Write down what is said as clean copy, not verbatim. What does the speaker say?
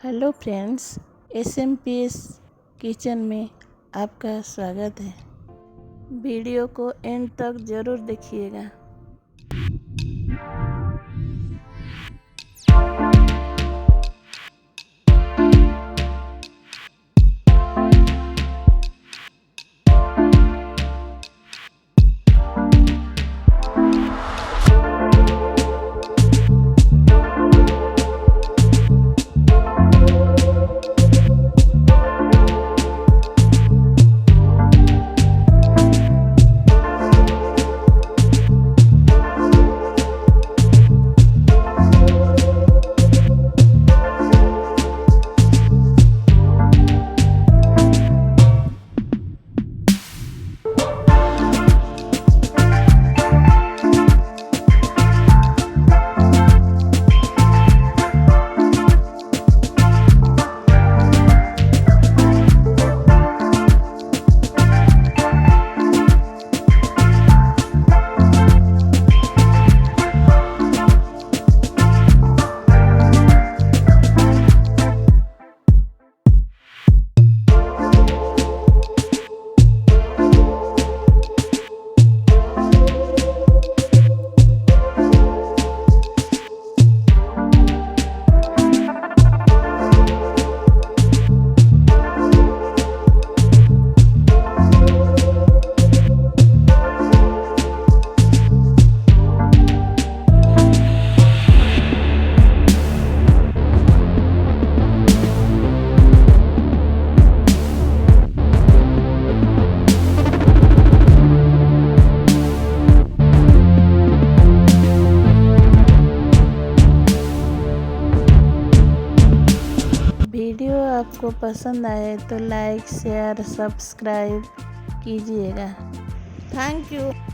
Hello friends, SMPS kitchen में आपका स्वागत है। वीडियो को एंड तक ज़रूर देखिएगा। वीडियो आपको पसंद आए तो लाइक, शेयर, सब्सक्राइब कीजिएगा। Thank you.